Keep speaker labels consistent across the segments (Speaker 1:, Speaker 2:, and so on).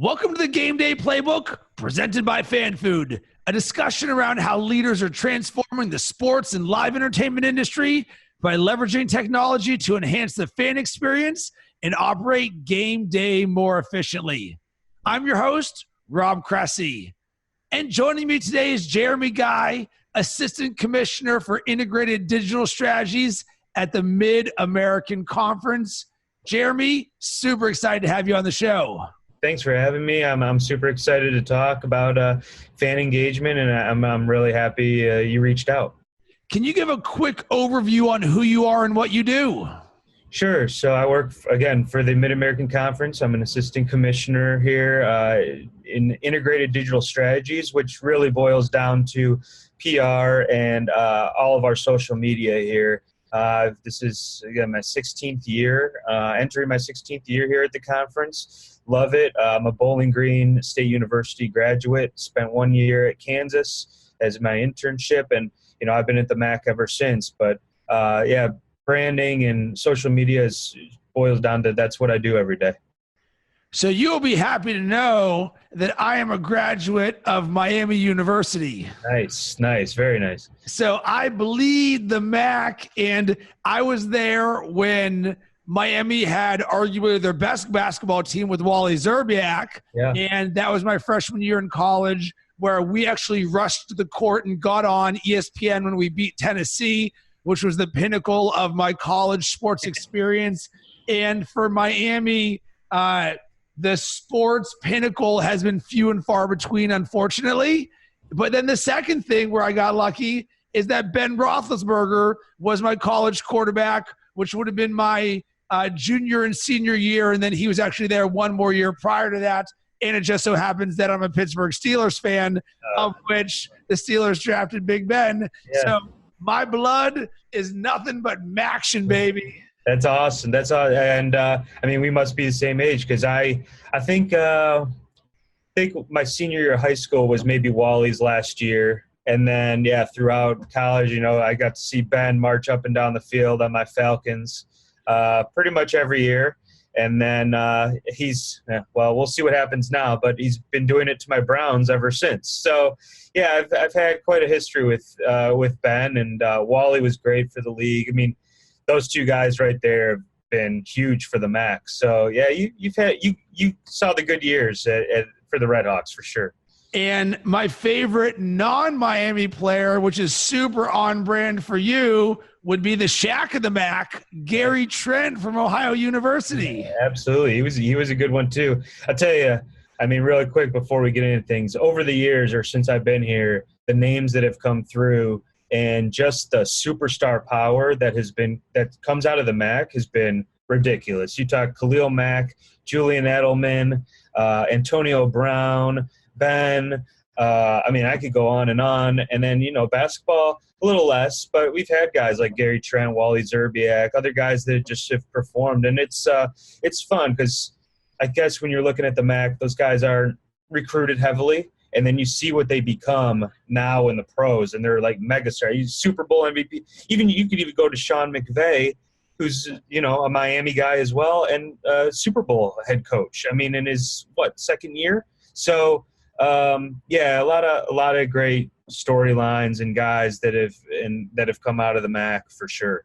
Speaker 1: Welcome to the GameDay Playbook, presented by FanFood, a discussion around how leaders are transforming the sports and live entertainment industry by leveraging technology to enhance the fan experience and operate game day more efficiently. I'm your host, Rob Cressy. And joining me today is Jeremy Guy, Assistant Commissioner for Integrated Digital Strategies at the Mid-American Conference. Jeremy, super excited to have you on the show.
Speaker 2: Thanks for having me. I'm super excited to talk about fan engagement, and I'm really happy you reached out.
Speaker 1: Can you give a quick overview on who you are and what you do?
Speaker 2: Sure. So I work, again, for the Mid-American Conference. I'm an assistant commissioner here in integrated digital strategies, which really boils down to PR and all of our social media here. This is, again, my 16th year, entering my 16th year here at the conference. Love it. I'm a Bowling Green State University graduate. Spent 1 year at Kansas as my internship, and I've been at the MAC ever since. But branding and social media boils down to that's what I do every day.
Speaker 1: So you'll be happy to know that I am a graduate of Miami University.
Speaker 2: Nice, very nice.
Speaker 1: So I bleed the MAC, and I was there when Miami had arguably their best basketball team with Wally Szczerbiak.
Speaker 2: Yeah.
Speaker 1: And that was my freshman year in college, where we actually rushed to the court and got on ESPN when we beat Tennessee, which was the pinnacle of my college sports experience. And for Miami, the sports pinnacle has been few and far between, unfortunately. But then the second thing where I got lucky is that Ben Roethlisberger was my college quarterback, which would have been my junior and senior year, and then he was actually there one more year prior to that. And it just so happens that I'm a Pittsburgh Steelers fan, of which the Steelers drafted Big Ben. Yeah. So my blood is nothing but Maction, baby.
Speaker 2: That's awesome. That's all. And we must be the same age, because I think my senior year of high school was maybe Wally's last year. And then, throughout college, I got to see Ben march up and down the field on my Falcons pretty much every year. And then we'll see what happens now, but he's been doing it to my Browns ever since. So, I've had quite a history with Ben, and Wally was great for the league. I mean, those two guys right there have been huge for the MAC. So, you saw the good years for the Redhawks for sure.
Speaker 1: And my favorite non-Miami player, which is super on brand for you, would be the Shaq of the MAC, Gary Trent from Ohio University.
Speaker 2: Yeah, absolutely. He was a good one too. I'll tell you, really quick before we get into things, over the years or since I've been here, the names that have come through and just the superstar power that comes out of the MAC has been ridiculous. You talk Khalil Mack, Julian Edelman, Antonio Brown, Ben, I could go on. And then, basketball, a little less, but we've had guys like Gary Trent, Wally Szczerbiak, other guys that just have performed. And it's fun because I guess when you're looking at the MAC, those guys are recruited heavily. And then you see what they become now in the pros, and they're like megastars. He's Super Bowl MVP. You could even go to Sean McVay, who's, a Miami guy as well, and Super Bowl head coach. In his, second year? So, a lot of great storylines and guys that have come out of the MAC for sure.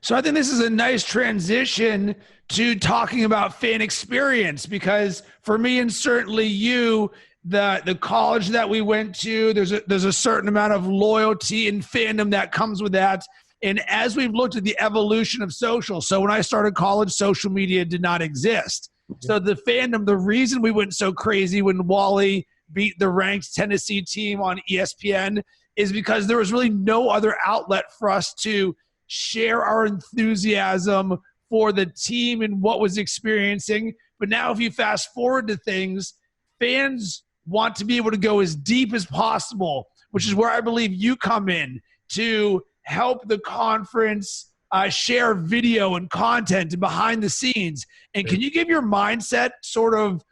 Speaker 1: So I think this is a nice transition to talking about fan experience, because for me and certainly you, the college that we went to, there's a certain amount of loyalty and fandom that comes with that. And as we've looked at the evolution of social, so when I started college, social media did not exist. So the fandom, the reason we went so crazy when Wally beat the ranked Tennessee team on ESPN is because there was really no other outlet for us to share our enthusiasm for the team and what was experiencing. But now if you fast forward to things, fans want to be able to go as deep as possible, which is where I believe you come in to help the conference share video and content and behind the scenes. And can you give your mindset sort of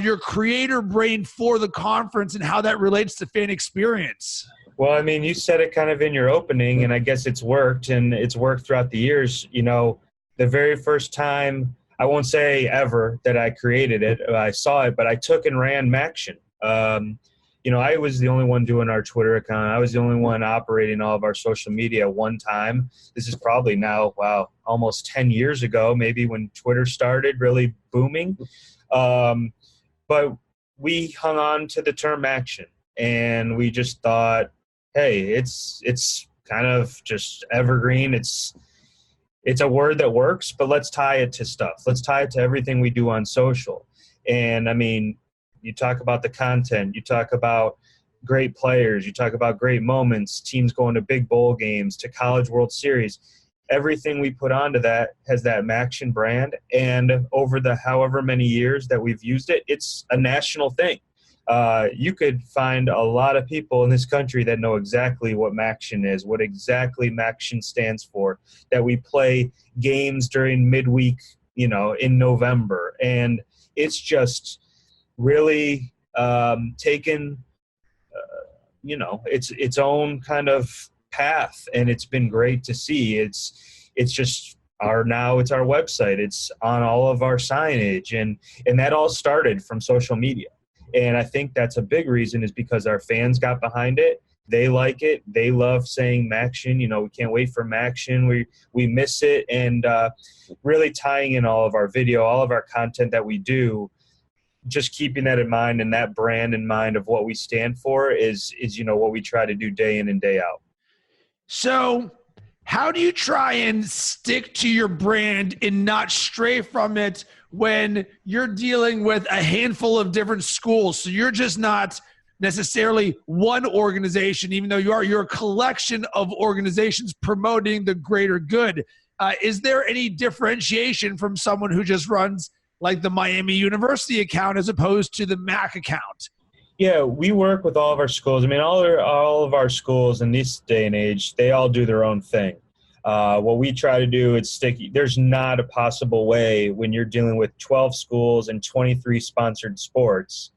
Speaker 1: your creator brain for the conference and how that relates to fan experience?
Speaker 2: Well, you said it kind of in your opening, and I guess it's worked, and it's worked throughout the years. The very first time I won't say ever that I created it. I saw it, but I took and ran Maction. I was the only one doing our Twitter account. I was the only one operating all of our social media at one time. This is probably now, wow, almost 10 years ago, maybe when Twitter started really booming. But we hung on to the term action, and we just thought, hey, it's kind of just evergreen. It's a word that works, but let's tie it to stuff. Let's tie it to everything we do on social. And I mean, you talk about the content, you talk about great players, you talk about great moments, teams going to big bowl games, to College World Series. Everything we put onto that has that Maction brand. And over the however many years that we've used it, it's a national thing. You could find a lot of people in this country that know exactly what Maction is, what exactly Maction stands for, that we play games during midweek, in November. And it's just really taken, its own kind of path, and it's been great to see. It's just it's our website. It's on all of our signage, and that all started from social media. And I think that's a big reason is because our fans got behind it. They like it. They love saying Maction. We can't wait for Maction. We miss it. And really tying in all of our video, all of our content that we do, just keeping that in mind and that brand in mind of what we stand for is what we try to do day in and day out.
Speaker 1: So how do you try and stick to your brand and not stray from it when you're dealing with a handful of different schools? So you're just not necessarily one organization, even though you're a collection of organizations promoting the greater good. Is there any differentiation from someone who just runs like the Miami University account as opposed to the MAC account?
Speaker 2: Yeah, we work with all of our schools. I mean, all of our schools in this day and age, they all do their own thing. What we try to do is there's not a possible way when you're dealing with 12 schools and 23 sponsored sports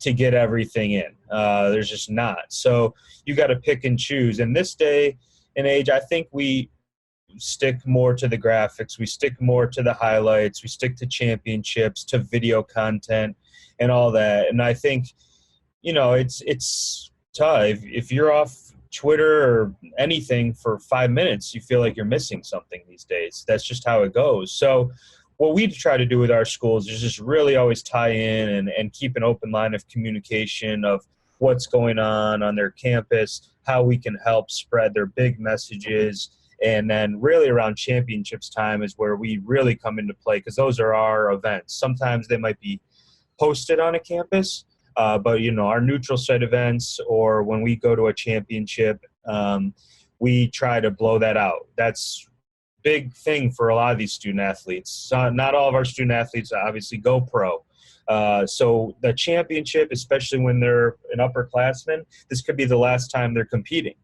Speaker 2: to get everything in. There's just not. So you got to pick and choose. In this day and age, I think we stick more to the graphics. We stick more to the highlights. We stick to championships, to video content and all that. And I think, it's tough. If you're off Twitter or anything for 5 minutes, you feel like you're missing something these days. That's just how it goes. So what we try to do with our schools is just really always tie in and keep an open line of communication of what's going on their campus, how we can help spread their big messages. And then really around championships time is where we really come into play, because those are our events. Sometimes they might be posted on a campus, but our neutral site events, or when we go to a championship, we try to blow that out. That's big thing for a lot of these student athletes. Not all of our student athletes obviously go pro. So the championship, especially when they're an upperclassman, this could be the last time they're competing.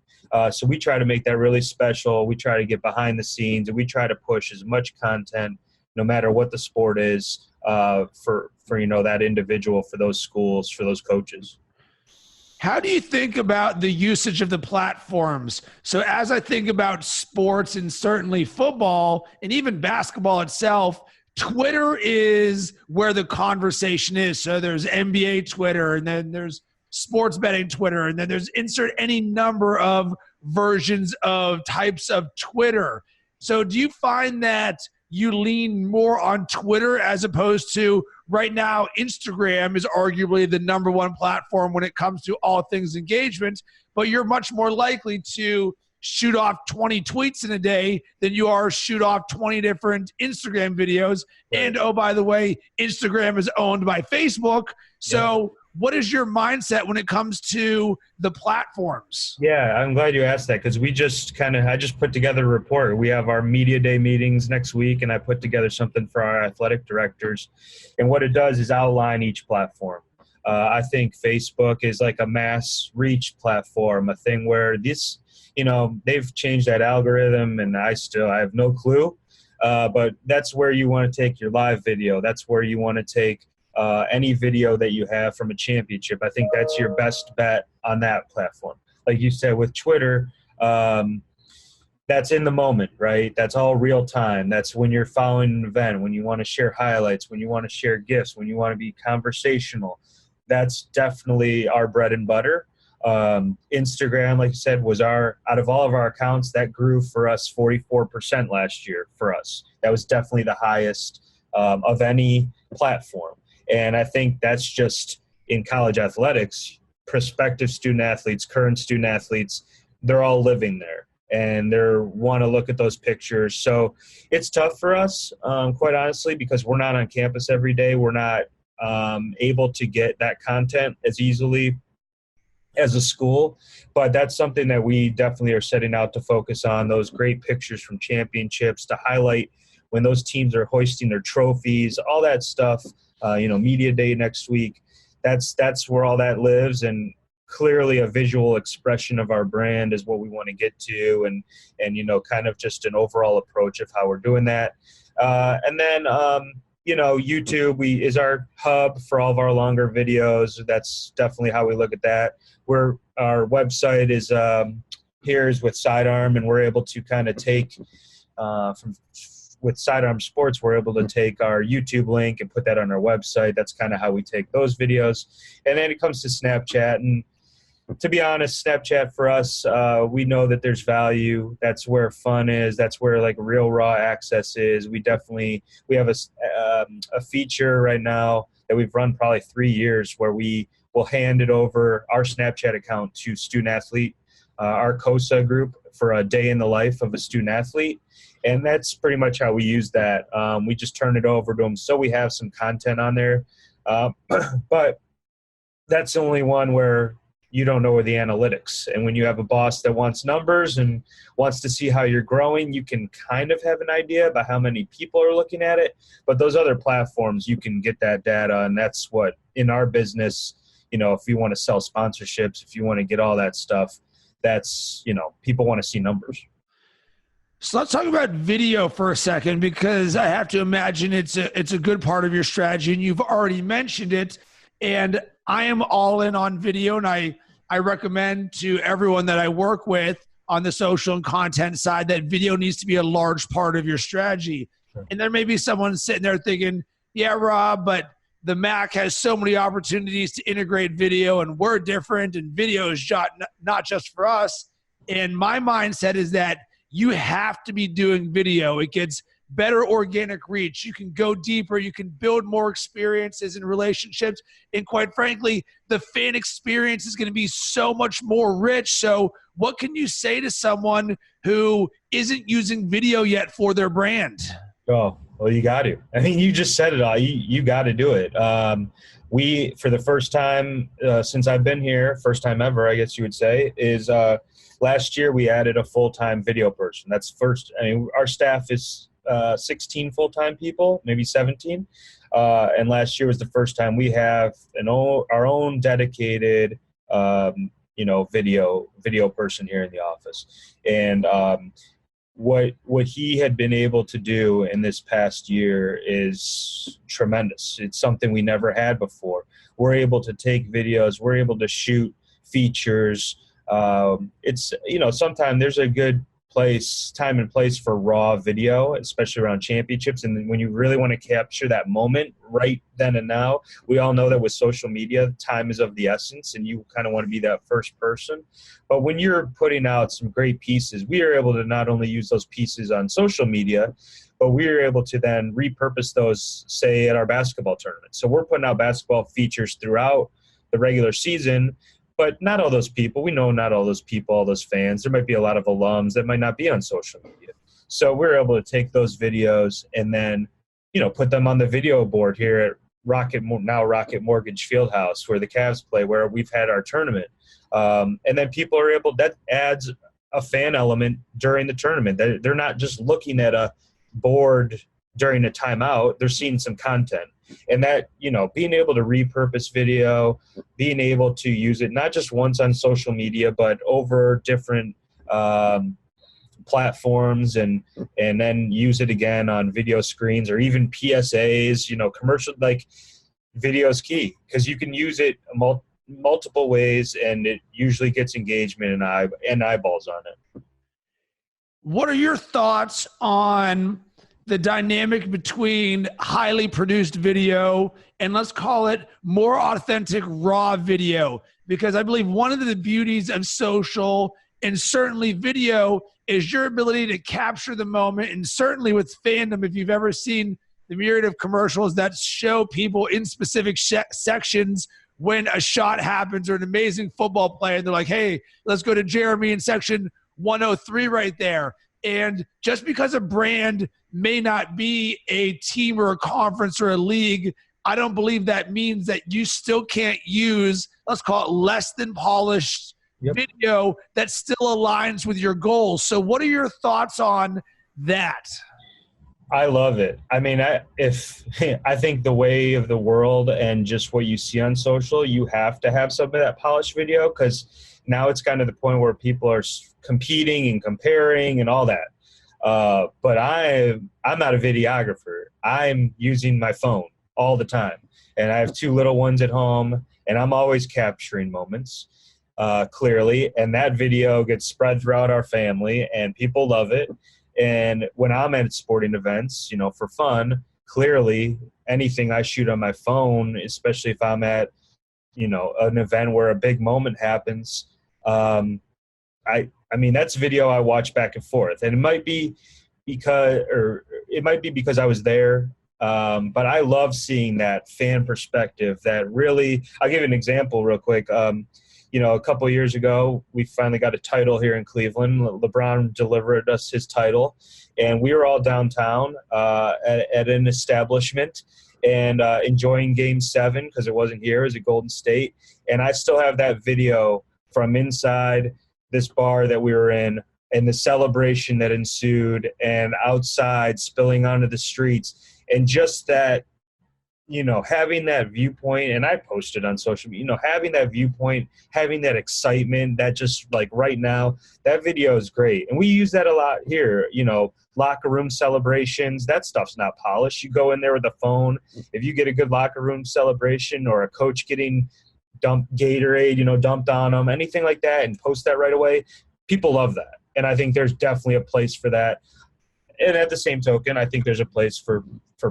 Speaker 2: So we try to make that really special. We try to get behind the scenes, and we try to push as much content, no matter what the sport is, for that individual, for those schools, for those coaches.
Speaker 1: How do you think about the usage of the platforms? So as I think about sports, and certainly football and even basketball itself, Twitter is where the conversation is. So there's NBA Twitter, and then there's sports betting Twitter, and then there's insert any number of versions of types of Twitter. So do you find that you lean more on Twitter as opposed to right now Instagram is arguably the number one platform when it comes to all things engagement, but you're much more likely to shoot off 20 tweets in a day than you are shoot off 20 different Instagram videos. And oh, by the way, Instagram is owned by Facebook. So what is your mindset when it comes to the platforms?
Speaker 2: Yeah, I'm glad you asked that, because I just put together a report. We have our media day meetings next week, and I put together something for our athletic directors. And what it does is outline each platform. I think Facebook is like a mass reach platform, a thing where they've changed that algorithm, and I have no clue. But that's where you want to take your live video. That's where you want to take any video that you have from a championship. I think that's your best bet on that platform. Like you said, with Twitter, that's in the moment, right? That's all real time. That's when you're following an event, when you want to share highlights, when you want to share gifts, when you want to be conversational. That's definitely our bread and butter. Instagram, like you said, was out of all of our accounts, that grew for us 44% last year for us. That was definitely the highest of any platform. And I think that's just in college athletics, prospective student athletes, current student athletes, they're all living there and they want to look at those pictures. So it's tough for us, quite honestly, because we're not on campus every day. We're not able to get that content as easily as a school, but that's something that we definitely are setting out to focus on, those great pictures from championships to highlight when those teams are hoisting their trophies, all that stuff, media day next week. That's where all that lives, and clearly a visual expression of our brand is what we want to get to, and kind of just an overall approach of how we're doing that. And then YouTube is our hub for all of our longer videos. That's definitely how we look at that. Our website is here's with Sidearm, and we're able to kind of take with Sidearm Sports, we're able to take our YouTube link and put that on our website. That's kind of how we take those videos. And then it comes to Snapchat, and to be honest, Snapchat for us, we know that there's value. That's where fun is. That's where like real raw access is. We have a feature right now that we've run probably 3 years where we will hand it over our Snapchat account to student athlete, our COSA group, for a day in the life of a student athlete. And that's pretty much how we use that. We just turn it over to them. So we have some content on there. But that's the only one where you don't know where the analytics. And when you have a boss that wants numbers and wants to see how you're growing, you can kind of have an idea about how many people are looking at it. But those other platforms, you can get that data. And that's what, in our business, if you want to sell sponsorships, if you want to get all that stuff, that's, people want to see numbers.
Speaker 1: So let's talk about video for a second, because I have to imagine it's a good part of your strategy, and you've already mentioned it. And I am all in on video, and I recommend to everyone that I work with on the social and content side that video needs to be a large part of your strategy. Sure. And there may be someone sitting there thinking, yeah, Rob, but the Mac has so many opportunities to integrate video, and we're different, and video is not just for us. And my mindset is that you have to be doing video. It gets better organic reach. You can go deeper. You can build more experiences and relationships. And quite frankly, the fan experience is going to be so much more rich. So what can you say to someone who isn't using video yet for their brand?
Speaker 2: Oh, well, you got to. I mean, you just said it all. You got to do it. We, for the first time since I've been here, first time ever, I guess you would say, is last year we added a full-time video person. That's first. I mean, our staff is 16 full-time people, maybe 17. And last year was the first time we have our own dedicated, video person here in the office. And what he had been able to do in this past year is tremendous. It's something we never had before. We're able to take videos. We're able to shoot features. It's, sometimes there's a good time and place for raw video, especially around championships. And when you really want to capture that moment right then and now, we all know that with social media, time is of the essence, and you kind of want to be that first person. But when you're putting out some great pieces, we are able to not only use those pieces on social media, but we are able to then repurpose those, say, at our basketball tournament. So we're putting out basketball features throughout the regular season. But not all those people. We know not all those people, all those fans. There might be a lot of alums that might not be on social media. So we're able to take those videos and then, put them on the video board here at Rocket Mortgage Fieldhouse, where the Cavs play, where we've had our tournament. And then people are that adds a fan element during the tournament. They're not just looking at a board during a timeout. They're seeing some content. And that, being able to repurpose video, being able to use it not just once on social media, but over different platforms, and then use it again on video screens or even PSAs, commercial, like video is key because you can use it multiple ways, and it usually gets engagement and eyeballs on it.
Speaker 1: What are your thoughts on the dynamic between highly produced video and, let's call it, more authentic raw video? Because I believe one of the beauties of social and certainly video is your ability to capture the moment. And certainly with fandom, if you've ever seen the myriad of commercials that show people in specific sections when a shot happens or an amazing football play, and they're like, hey, let's go to Jeremy in section 103 right there. And just because a brand may not be a team or a conference or a league, I don't believe that means that you still can't use, let's call it, less than polished video that still aligns with your goals. So what are your thoughts on that?
Speaker 2: I love it. I mean, I think the way of the world and just what you see on social, you have to have some of that polished video, because now it's kind of the point where people are competing and comparing and all that. But I'm not a videographer. I'm using my phone all the time. And I have two little ones at home, and I'm always capturing moments, clearly. And that video gets spread throughout our family, and people love it. And when I'm at sporting events, for fun, clearly anything I shoot on my phone, especially if I'm at, an event where a big moment happens, I mean, that's video I watch back and forth. And it might be because I was there. But I love seeing that fan perspective that really, I'll give you an example real quick. A couple of years ago, we finally got a title here in Cleveland. LeBron delivered us his title, and we were all downtown at an establishment and enjoying Game 7 because it wasn't here. It was at Golden State. And I still have that video from inside this bar that we were in and the celebration that ensued and outside spilling onto the streets. And just that, having that viewpoint, and I posted on social media, having that viewpoint, having that excitement, that just like right now, that video is great. And we use that a lot here, locker room celebrations, that stuff's not polished. You go in there with a phone. If you get a good locker room celebration or a coach getting dumped Gatorade, dumped on them, anything like that, and post that right away, people love that. And I think there's definitely a place for that. And at the same token, I think there's a place for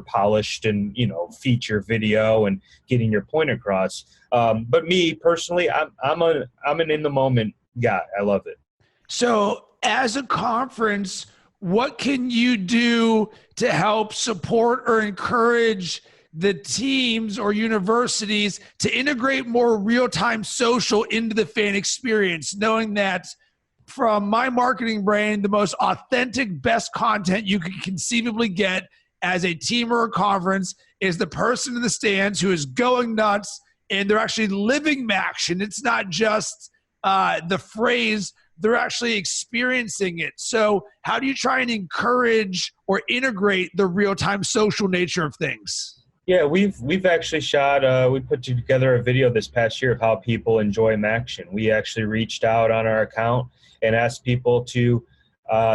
Speaker 2: polished and, feature video and getting your point across. But me personally, I'm an in the moment guy. I love it.
Speaker 1: So as a conference, what can you do to help support or encourage the teams or universities to integrate more real-time social into the fan experience, knowing that from my marketing brain, the most authentic, best content you can conceivably get as a team or a conference is the person in the stands who is going nuts and they're actually living action. It's not just the phrase, they're actually experiencing it. So how do you try and encourage or integrate the real-time social nature of things?
Speaker 2: Yeah, we've actually shot, we put together a video this past year of how people enjoy Maction. We actually reached out on our account and asked people to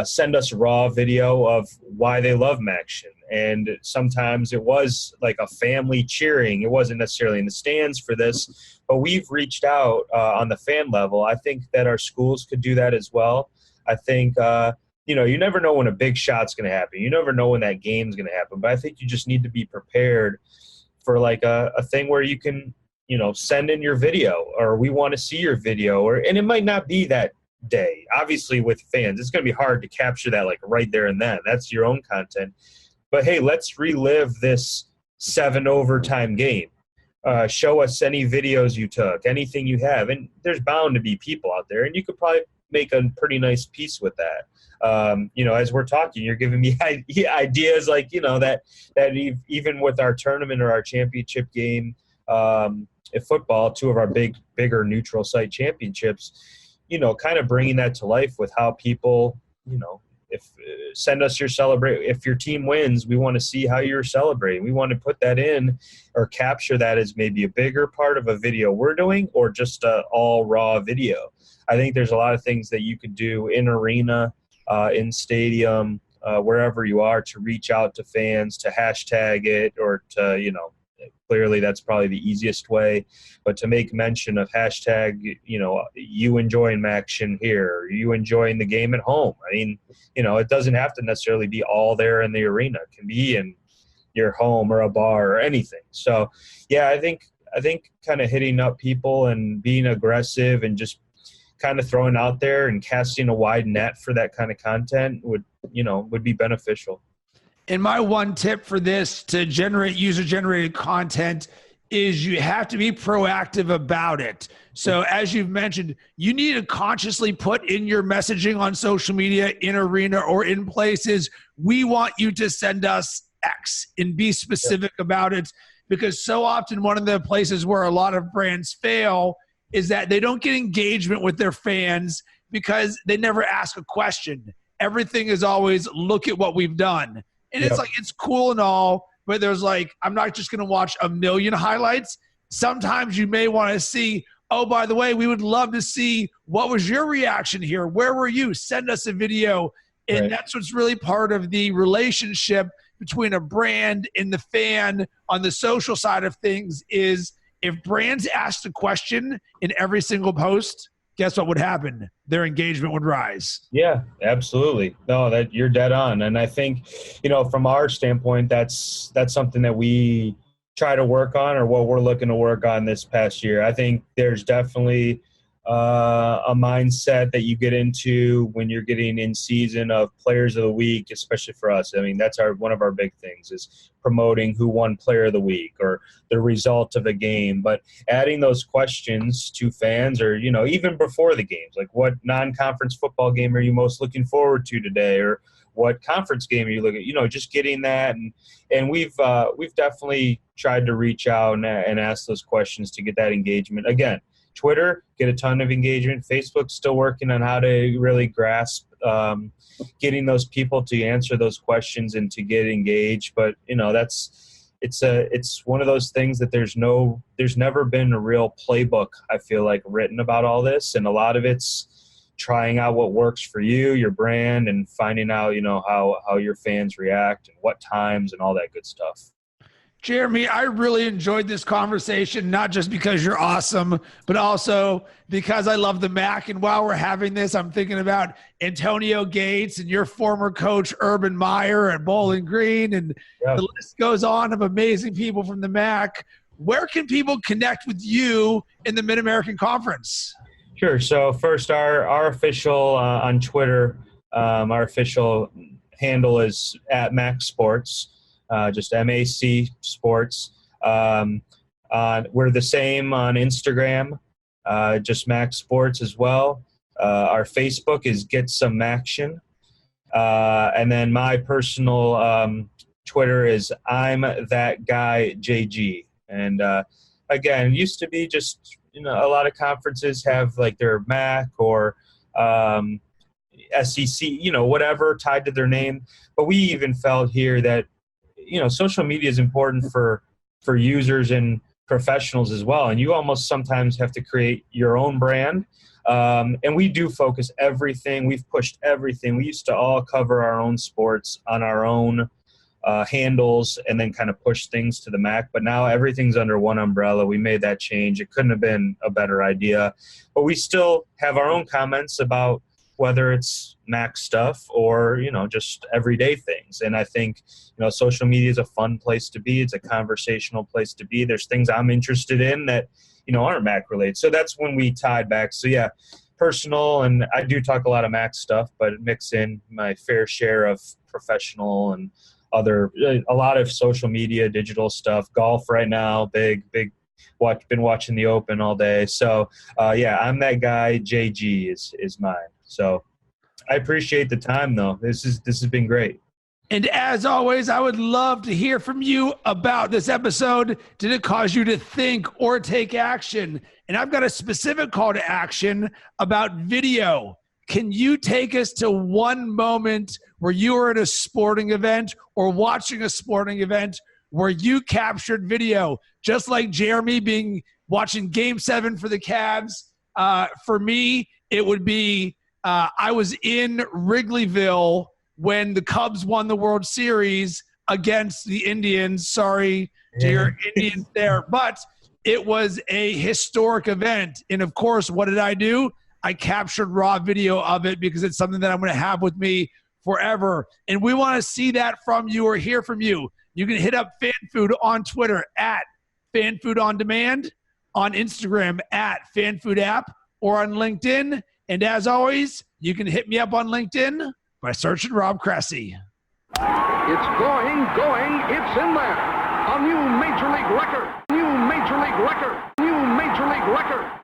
Speaker 2: send us raw video of why they love Maction. And sometimes it was like a family cheering. It wasn't necessarily in the stands for this, but we've reached out on the fan level. I think that our schools could do that as well. I think, you never know when a big shot's going to happen. You never know when that game's going to happen. But I think you just need to be prepared for like a thing where you can, send in your video, or we want to see your video, and it might not be that day. Obviously with fans, it's going to be hard to capture that like right there and then. That's your own content. But hey, let's relive this 7 overtime game. Show us any videos you took, anything you have. And there's bound to be people out there, and you could probably make a pretty nice piece with that. As we're talking, you're giving me ideas like, that even with our tournament or our championship game at football, 2 of our bigger neutral site championships, kind of bringing that to life with how people, if send us your celebrate. If your team wins, we want to see how you're celebrating. We want to put that in or capture that as maybe a bigger part of a video we're doing, or just all raw video. I think there's a lot of things that you could do in arena, in stadium, wherever you are, to reach out to fans, to hashtag it, or to, clearly that's probably the easiest way. But to make mention of hashtag, you enjoying action here, you enjoying the game at home. I mean, it doesn't have to necessarily be all there in the arena. It can be in your home or a bar or anything. So, yeah, I think kind of hitting up people and being aggressive and just kind of throwing out there and casting a wide net for that kind of content would be beneficial.
Speaker 1: And my one tip for this to generate user-generated content is you have to be proactive about it. So as you've mentioned, you need to consciously put in your messaging on social media, in arena, or in places, we want you to send us X, and be specific about it. Because so often one of the places where a lot of brands fail is that they don't get engagement with their fans because they never ask a question. Everything is always, look at what we've done. And it's like, it's cool and all, but there's like, I'm not just going to watch a million highlights. Sometimes you may want to see, oh, by the way, we would love to see what was your reaction here? Where were you? Send us a video. And that's what's really part of the relationship between a brand and the fan on the social side of things is if brands asked a question in every single post, guess what would happen? Their engagement would rise.
Speaker 2: Yeah, absolutely. No, that you're dead on. And I think, from our standpoint, that's something that we try to work on, or what we're looking to work on this past year. I think there's definitely a mindset that you get into when you're getting in season of players of the week, especially for us. I mean, that's one of our big things is promoting who won player of the week or the result of a game. But adding those questions to fans, or, even before the games, like what non-conference football game are you most looking forward to today? Or what conference game are you looking at? Just getting that. And we've definitely tried to reach out and ask those questions to get that engagement. Again, Twitter, get a ton of engagement. Facebook's still working on how to really grasp getting those people to answer those questions and to get engaged. But it's one of those things that there's never been a real playbook, I feel like, written about all this, and a lot of it's trying out what works for you, your brand, and finding out how your fans react and what times and all that good stuff.
Speaker 1: Jeremy, I really enjoyed this conversation, not just because you're awesome, but also because I love the MAC. And while we're having this, I'm thinking about Antonio Gates and your former coach, Urban Meyer at Bowling Green. And the list goes on of amazing people from the MAC. Where can people connect with you in the Mid-American Conference?
Speaker 2: Sure. So first, our official on Twitter, our official handle is @MAC Sports. Just MAC Sports. We're the same on Instagram, just Mac Sports as well. Our Facebook is Get Some Action. And then my personal Twitter is I'm That Guy JG. And again, it used to be just, a lot of conferences have like their Mac or SEC, whatever tied to their name. But we even felt here that social media is important for users and professionals as well. And you almost sometimes have to create your own brand. And we do focus everything. We've pushed everything. We used to all cover our own sports on our own handles and then kind of push things to the MAC. But now everything's under one umbrella. We made that change. It couldn't have been a better idea. But we still have our own comments about whether it's MAC stuff or, just everyday things. And I think, social media is a fun place to be. It's a conversational place to be. There's things I'm interested in that, aren't MAC related. So that's when we tied back. So yeah, personal, and I do talk a lot of MAC stuff, but mix in my fair share of professional and a lot of social media, digital stuff, golf right now, big, been watching the Open all day. So yeah, I'm That Guy JG is mine. So I appreciate the time, though. This has been great.
Speaker 1: And as always, I would love to hear from you about this episode. Did it cause you to think or take action? And I've got a specific call to action about video. Can you take us to one moment where you were at a sporting event or watching a sporting event where you captured video, just like Jeremy watching Game 7 for the Cavs? For me, it would be I was in Wrigleyville when the Cubs won the World Series. against the Indians. Sorry to your Indians there, but it was a historic event. And of course, what did I do? I captured raw video of it because it's something that I'm going to have with me forever. And we want to see that from you or hear from you. You can hit up FanFood on Twitter at FanFood On Demand, on Instagram at FanFood App, or on LinkedIn. And as always, you can hit me up on LinkedIn by searching Rob Cressy.
Speaker 3: It's going, it's in there. A new Major League record. New Major League record. New Major League record.